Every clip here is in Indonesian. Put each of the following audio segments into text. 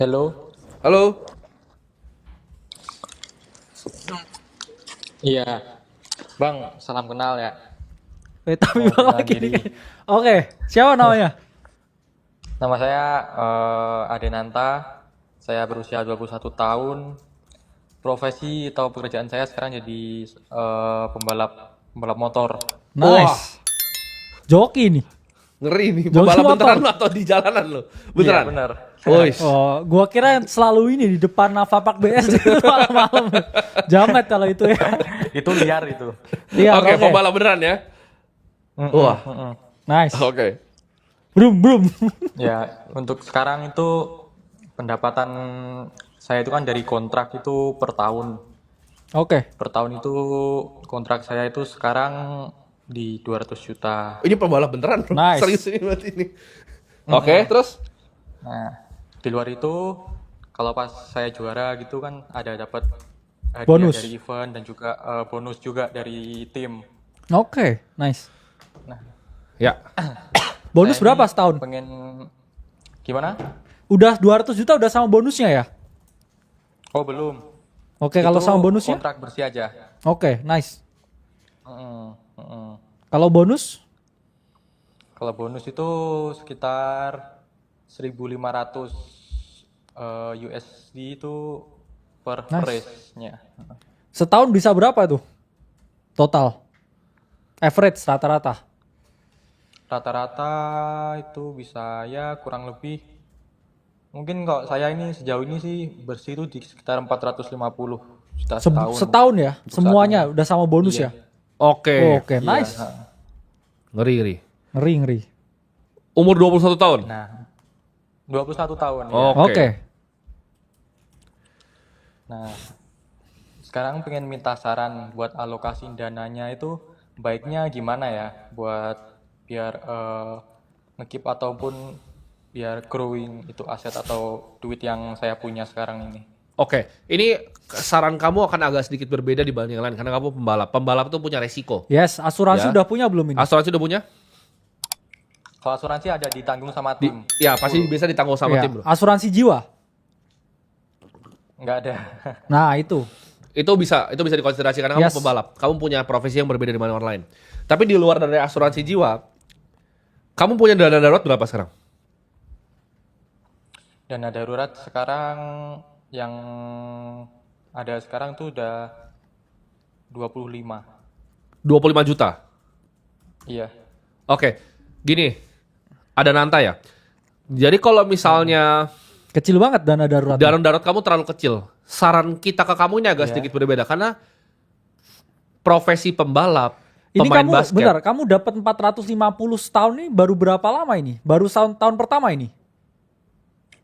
Halo, Halo, iya, Bang, salam kenal ya. Tapi Mau bang kenal lagi nih. diri. Oke, siapa namanya? Nama saya Adenanta. Saya berusia 21 tahun. Profesi atau pekerjaan saya sekarang jadi pembalap pembalap motor. wah Nice. Joki nih. ngeri nih, Joki pembalap motor. beneran lo atau di jalanan lo? Iya, Beneran? benar. Wois. Oh, gua kira yang selalu ini di depan Navapak BS itu malam-malam. Jamet kalau itu ya. Itu liar itu. Iya, Oke, oke. pembalap beneran ya? Wah, Nice. oke. Brum brum. Ya, untuk sekarang itu pendapatan saya itu kan dari kontrak itu per tahun. Oke. Per tahun itu kontrak saya itu sekarang di 200 juta. Ini pembalap beneran bro. Nice. Serius ini berarti ini. Oke, terus? Nah, di luar itu kalau pas saya juara gitu kan ada dapat hadiah Bonus. dari event dan juga bonus juga dari tim. Oke, nice. Ya. Bonus Saya berapa ini setahun? Pengen gimana? Udah 200 juta udah sama bonusnya ya? Oh, belum. Oke, kalau Itu sama bonusnya? kontrak bersih aja. Oke, nice. Mm, mm. Kalau bonus? Kalau bonus itu sekitar 1.500 USD itu per Nice. race-nya. Setahun bisa berapa tuh? Total. Average rata-rata. Rata-rata itu bisa ya kurang lebih mungkin kalau saya ini sejauh ini sih bersih itu di sekitar 450 juta setahun. Setahun ya? Semuanya udah sama bonus Iya. ya? Oke. Oh, oke, Iya, nice. Ngeri, ngeri. Ngeri, ngeri. Umur 21 tahun? Nah, 21 tahun ya. Oke. Oke. Nah, sekarang pengen minta saran buat alokasi dananya itu baiknya gimana ya buat biar ngekip ataupun biar growing itu aset atau duit yang saya punya sekarang ini. Oke, ini saran kamu akan agak sedikit berbeda dibanding yang lain karena kamu pembalap. Pembalap itu punya resiko. Yes, asuransi Ya. udah punya belum ini? Asuransi udah punya? Kalau asuransi ada ditanggung sama tim. Ya, pasti bisa ditanggung sama Iya. tim bro. Asuransi jiwa. Nggak ada. Nah, itu. Itu bisa dikonsiderasi karena kamu Yes. pembalap. Kamu punya profesi yang berbeda dengan orang lain. Tapi di luar dari asuransi jiwa, kamu punya dana darurat berapa sekarang? Dana darurat sekarang yang ada sekarang tuh udah 25. 25 juta. Iya. Oke, gini, ada Nanta ya. Jadi kalau misalnya Kecil banget dana darurat. dana darurat kamu terlalu kecil, saran kita ke kamu ini agak Iya. sedikit berbeda karena profesi pembalap, Ini pemain kamu, basket. bentar, kamu dapat 450 setahun ini baru berapa lama ini? Baru tahun pertama ini?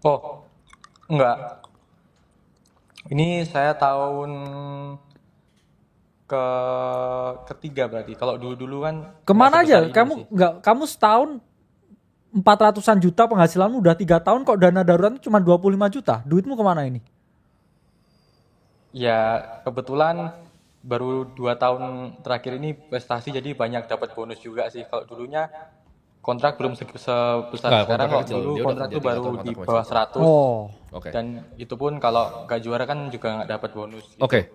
Oh, enggak. Ini saya tahun ketiga berarti. Kalau dulu-dulu kan Kemana nggak sebesar aja? ini Kamu sih. nggak, kamu setahun 400-an juta penghasilanmu udah 3 tahun kok dana daruratnya cuma 25 juta. Duitmu kemana ini? Ya, kebetulan baru 2 tahun terakhir ini prestasi jadi banyak dapat bonus juga sih. Kalau dulunya kontrak belum sebesar Nggak, sekarang kontrak kok. kecil. Dulu Dia udah kontrak kerja tuh 3 baru tahun, di kontrak bawah kecil. 100. Oh, Oke. Dan itu pun kalau nggak juara kan juga nggak dapat bonus. Oke.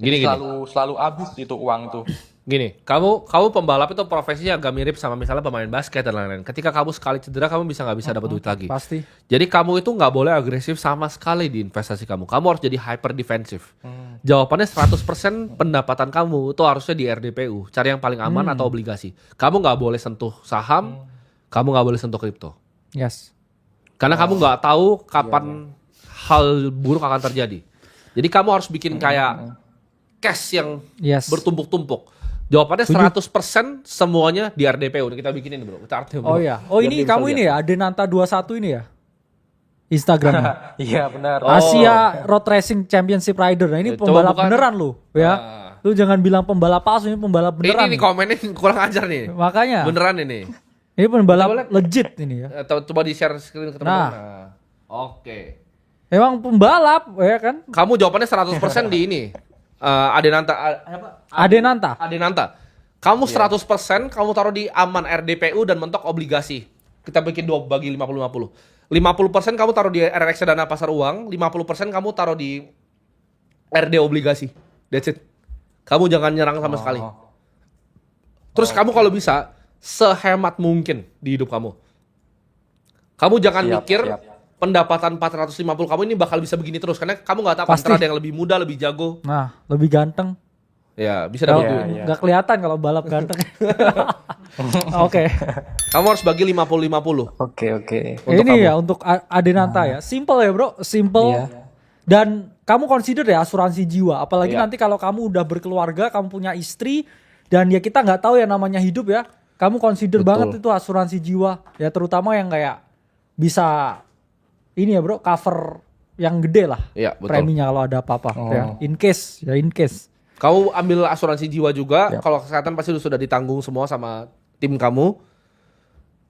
Jadi Gini. selalu habis itu uang tuh. Gini, kamu pembalap itu profesinya agak mirip sama misalnya pemain basket dan lain-lain. Ketika kamu sekali cedera, kamu nggak bisa dapat duit lagi. pasti. Jadi kamu itu nggak boleh agresif sama sekali di investasi kamu. Kamu harus jadi hyper defensif. Jawabannya 100% pendapatan kamu itu harusnya di RDPU. Cari yang paling aman atau obligasi. Kamu nggak boleh sentuh saham, kamu nggak boleh sentuh kripto. Yes. Karena kamu nggak tahu kapan hal buruk akan terjadi. Jadi kamu harus bikin kayak cash yang Yes. bertumpuk-tumpuk. Jawabannya 100% semuanya di RDPU. Ini kita bikinin bro. Kita artinya, bro. Oh iya. Oh Biar ini dia bisa kamu lihat. ini ya, Adenanta 21 ini ya? Instagramnya. Iya benar. Asia Road Racing Championship Rider. Nah, ini Coba pembalap bukan. beneran lu, ya. Ah. Lu jangan bilang pembalap palsu, ini pembalap beneran. Ini komennya kurang ajar nih. Makanya. Beneran ini. Ini pembalap legit ini ya. Coba di share screen ke teman-teman. Nah. Oke. Emang pembalap ya kan? Kamu jawabannya 100% di ini. Adenanta. Adenanta. Adenanta. Kamu 100% kamu taruh di aman RDPU dan mentok obligasi. Kita bikin 2 bagi 50-50. 50% kamu taruh di reksadana pasar uang, 50% kamu taruh di RD obligasi. That's it. Kamu jangan nyerang sama sekali. Terus kamu kalau bisa sehemat mungkin di hidup kamu. Kamu jangan mikir pendapatan 450 kamu ini bakal bisa begini terus karena kamu nggak tahu Pasti. antara ada yang lebih muda, lebih jago. Nah, lebih ganteng. Ya, bisa dapat duit. Nggak kelihatan kalau balap ganteng. Oke. Kamu harus bagi 50-50. Oke. Untuk Ini kamu. ya untuk Adenanta ya. Simple ya, Bro. Simple. Iya. Dan kamu consider ya asuransi jiwa. Apalagi Iya. nanti kalau kamu udah berkeluarga, kamu punya istri dan ya kita nggak tahu ya namanya hidup ya. Kamu consider Betul. banget itu asuransi jiwa. Ya terutama yang kayak bisa ini ya, Bro, cover yang gede lah. Iya, betul. Preminya kalau ada apa-apa ya. In case. Kamu ambil asuransi jiwa juga, kalau kesehatan pasti sudah ditanggung semua sama tim kamu.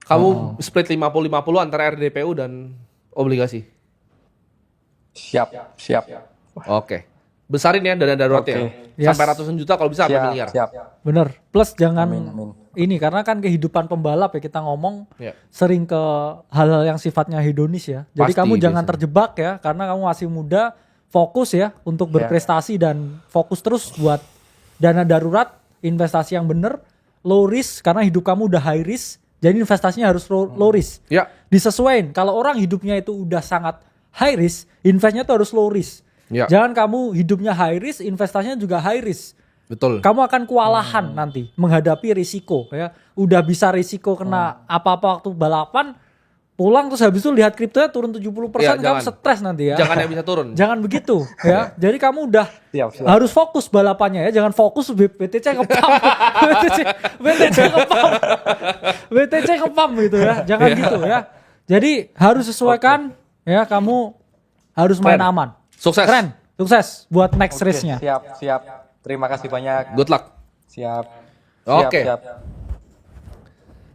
Kamu split 50-50 antara RDPU dan obligasi. Siap. Oke. Besarin ya dana daruratnya. Oke. Yes. Sampai ratusan juta kalau bisa sampai miliar. Siap. Bener. Plus jangan Amin. ini karena kan kehidupan pembalap ya kita ngomong Ya. sering ke hal-hal yang sifatnya hedonis ya. Jadi Pasti kamu jangan biasanya. terjebak ya karena kamu masih muda, fokus ya untuk berprestasi dan fokus terus buat dana darurat, investasi yang bener, low risk karena hidup kamu udah high risk. Jadi investasinya harus low risk. Ya. Disesuaikan. Kalau orang hidupnya itu udah sangat high risk, investnya tuh harus low risk. Ya. Jangan kamu hidupnya high risk, investasinya juga high risk. Betul. Kamu akan kewalahan nanti menghadapi risiko ya. Udah bisa risiko kena apa-apa waktu balapan, pulang terus habis itu lihat kriptonya turun 70%, Ya, kamu jangan. stres nanti ya. Jangan yang bisa turun. Jangan begitu ya. Jadi kamu udah Siap. harus fokus balapannya ya. Jangan fokus BTC ngepam. BTC ngepam gitu ya. Jangan gitu ya. Jadi harus sesuaikan ya, kamu harus main Keren. aman. Sukses. Keren. Sukses buat next race-nya. Siap. Terima kasih banyak. Good luck. Siap. Oke. Siap.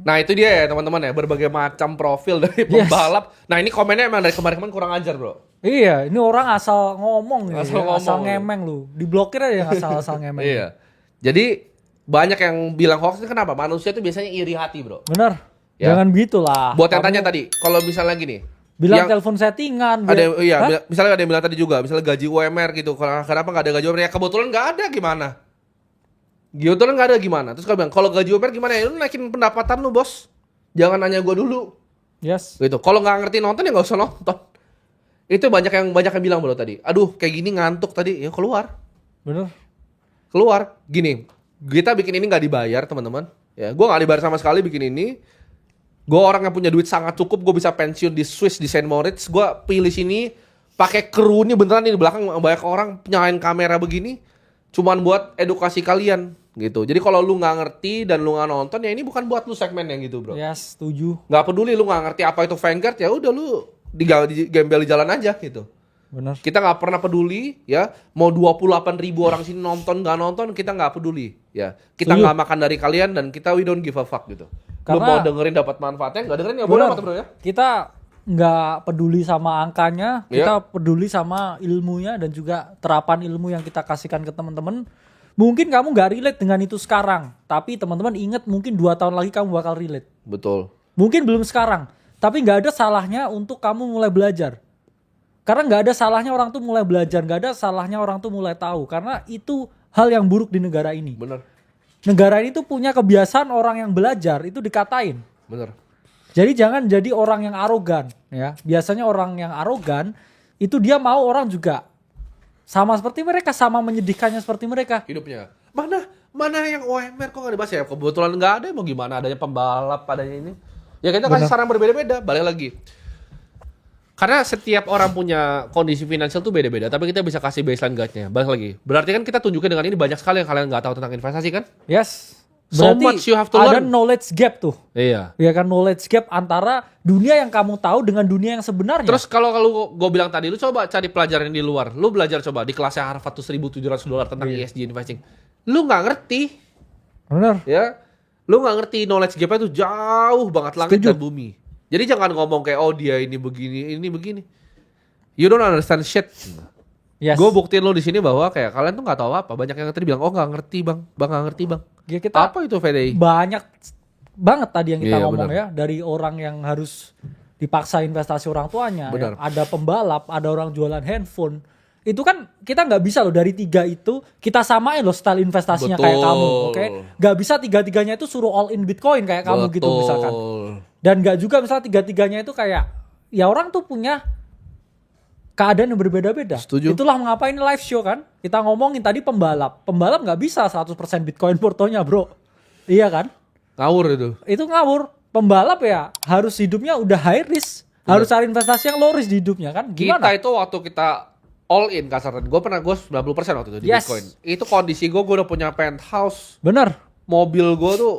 Nah itu dia ya teman-teman ya, berbagai macam profil dari pembalap. Nah ini komennya emang dari kemarin-kemarin kurang ajar bro. Iya, ini orang asal ngomong ya, Asal ngomong. asal ngemeng lu. Diblokir aja yang asal ngemeng. Iya. Jadi banyak yang bilang hoax itu kenapa? Manusia itu biasanya iri hati bro. Bener. Ya. Jangan begitulah. Buat yang Kamu tanya tadi, kalau misalnya gini. bilang yang telepon settingan. ada iya, Hah? misalnya ada yang bilang tadi juga, misalnya gaji UMR gitu. Kenapa nggak ada gaji UMR? Ya kebetulan nggak ada gimana? Kebetulan nggak ada gimana? Terus kau bilang, kalau gaji UMR gimana ya? Lu naikin pendapatan lu bos. Jangan nanya gue dulu. Yes. Gitu. Kalau nggak ngerti nonton ya nggak usah nonton. Itu banyak yang bilang bro tadi. Aduh kayak gini ngantuk tadi. Ya keluar. Bener. Keluar. Gini. Kita bikin ini nggak dibayar teman-teman. Ya, gue nggak dibayar sama sekali bikin ini. Gue orang yang punya duit sangat cukup. Gue bisa pensiun di Swiss di Saint Moritz. Gue pilih sini pakai kru ini beneran nih di belakang banyak orang nyalain kamera begini. Cuman buat edukasi kalian gitu. Jadi kalau lu nggak ngerti dan lu nggak nonton ya ini bukan buat lu segmen yang gitu bro. Yes, setuju. Nggak peduli lu nggak ngerti apa itu Vanguard ya udah lu digembel di jalan aja gitu. Bener. Kita nggak pernah peduli ya mau 28.000 orang sini nonton nggak nonton kita nggak peduli ya. Kita Setuju. nggak makan dari kalian dan kita we don't give a fuck gitu. Lu Karena- mau dengerin dapat manfaatnya nggak dengerin ya boleh Bener. apa bro ya. Kita nggak peduli sama angkanya, Iya. kita peduli sama ilmunya dan juga terapan ilmu yang kita kasihkan ke teman-teman. Mungkin kamu nggak relate dengan itu sekarang, tapi teman-teman ingat mungkin 2 tahun lagi kamu bakal relate. Betul. Mungkin belum sekarang, tapi nggak ada salahnya untuk kamu mulai belajar. Karena nggak ada salahnya orang tuh mulai belajar, nggak ada salahnya orang tuh mulai tahu. Karena itu hal yang buruk di negara ini. Bener. Negara ini tuh punya kebiasaan orang yang belajar itu dikatain. Bener. Jadi jangan jadi orang yang arogan ya. Biasanya orang yang arogan itu dia mau orang juga sama seperti mereka, sama menyedihkannya seperti mereka. Hidupnya. Mana yang OMR kok nggak dibahas ya? Kebetulan nggak ada mau gimana adanya pembalap adanya ini. Ya kita kasih Bener. saran berbeda-beda. Balik lagi. Karena setiap orang punya kondisi finansial tuh beda-beda, tapi kita bisa kasih baseline guide-nya. Balik lagi. Berarti kan kita tunjukin dengan ini banyak sekali yang kalian nggak tahu tentang investasi kan? Yes. So Berarti much you have to ada learn. knowledge gap tuh. Iya. Ya kan, knowledge gap antara dunia yang kamu tahu dengan dunia yang sebenarnya. Terus kalau gue bilang tadi, lu coba cari pelajaran di luar. Lu belajar coba di kelasnya Harvard tuh $1.700 tentang ESG investing. Lu nggak ngerti, bener. ya. Lu nggak ngerti knowledge gap-nya tuh jauh banget langit Setuju. dan bumi. Jadi jangan ngomong kayak oh dia ini begini. You don't understand shit. Yes. Gue buktiin lo di sini bahwa kayak kalian tuh nggak tahu apa. Banyak yang tadi bilang oh nggak ngerti bang nggak ngerti bang. Ya, kita Apa itu VDI? banyak banget tadi yang kita Iya, ngomong benar. ya, dari orang yang harus dipaksa investasi orang tuanya, Benar. ya, ada pembalap, ada orang jualan handphone. Itu kan kita nggak bisa loh dari 3 itu kita samain loh style investasinya kayak Betul. kamu, oke? Nggak bisa 3-tiganya itu suruh all in Bitcoin kayak kamu gitu Betul. misalkan. Dan nggak juga misalnya 3-tiganya itu kayak ya orang tuh punya keadaan yang berbeda-beda. Setuju. Itulah mengapa ini live show kan. Kita ngomongin tadi pembalap. Pembalap nggak bisa 100% Bitcoin portonya bro. Iya kan? Ngawur itu. Itu ngawur. Pembalap ya harus hidupnya udah high risk. Harus cari investasi yang low risk di hidupnya kan. Kita Gimana? itu waktu kita all in kasarnya. Gue 90% waktu itu di Yes. Bitcoin. Itu kondisi gue udah punya penthouse. Bener. Mobil gue tuh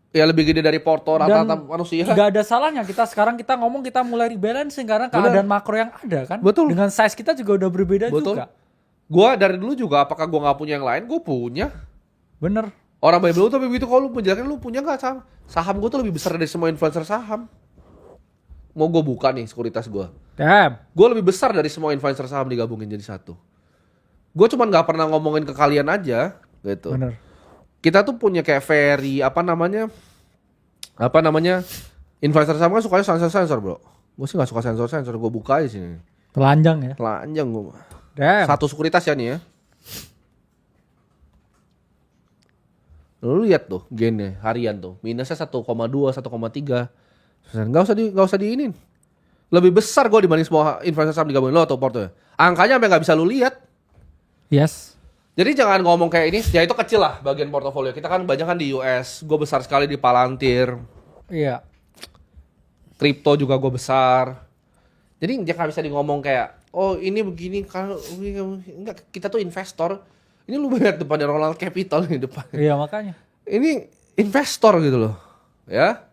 ya lebih gede dari Porto rata-rata Dan manusia. nggak ada salahnya kita ngomong kita mulai rebalancing karena keadaan makro yang ada kan. Betul. Dengan size kita juga udah berbeda Betul. juga. Gue dari dulu juga apakah gue nggak punya yang lain? Gue punya. Bener. Orang banyak bilang tapi begitu kalau lu menjelaskan lu punya nggak saham? Saham gue tuh lebih besar dari semua influencer saham. Mau gue buka nih sekuritas gue. Damn. Gue lebih besar dari semua influencer saham digabungin jadi satu. Gue cuman nggak pernah ngomongin ke kalian aja gitu. Bener. Kita tuh punya kayak Ferry apa namanya influencer saham kan sukanya sensor bro. Gue sih nggak suka sensor. Gue buka aja sini. Telanjang ya. Telanjang gue. Damn. Satu sekuritas ya nih ya. Lu lihat tuh gainnya harian tuh minusnya 1,2, 1,3. Nggak usah diinin. Lebih besar gue dibanding semua investor saham digabungin lo atau portonya. Angkanya sampai nggak bisa lu lihat. Yes. Jadi jangan ngomong kayak ini. Ya itu kecil lah bagian portofolio. Kita kan banyak kan di US. Gue besar sekali di Palantir. Iya. Kripto juga gue besar. Jadi jangan bisa di ngomong kayak oh ini begini kalau enggak kita tuh investor. Ini lu lihat depannya Ronald Capital nih depan. Iya makanya. Ini investor gitu loh. Ya.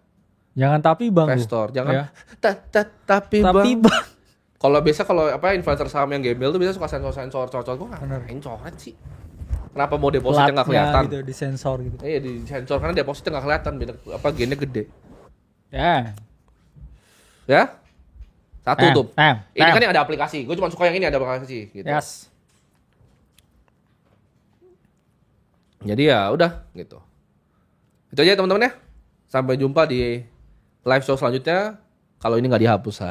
Jangan tapi bang. Investor. Jangan Ya. tapi Tapi bang. bang. Kalau biasa kalau influencer saham yang gembel tuh biasa suka sensor coret. Gua ngapain coret sih? Kenapa mau depositnya nggak Platnya kelihatan? gitu, disensor gitu. Iya di sensor karena depositnya nggak kelihatan, gainnya gede. Ya. Ya? Satu tuh. Ini Tem. kan yang ada aplikasi. Gue cuma suka yang ini ada aplikasi gitu. Yes. Jadi ya udah gitu. Itu aja teman-teman ya. Sampai jumpa di live show selanjutnya. Kalau ini nggak dihapus.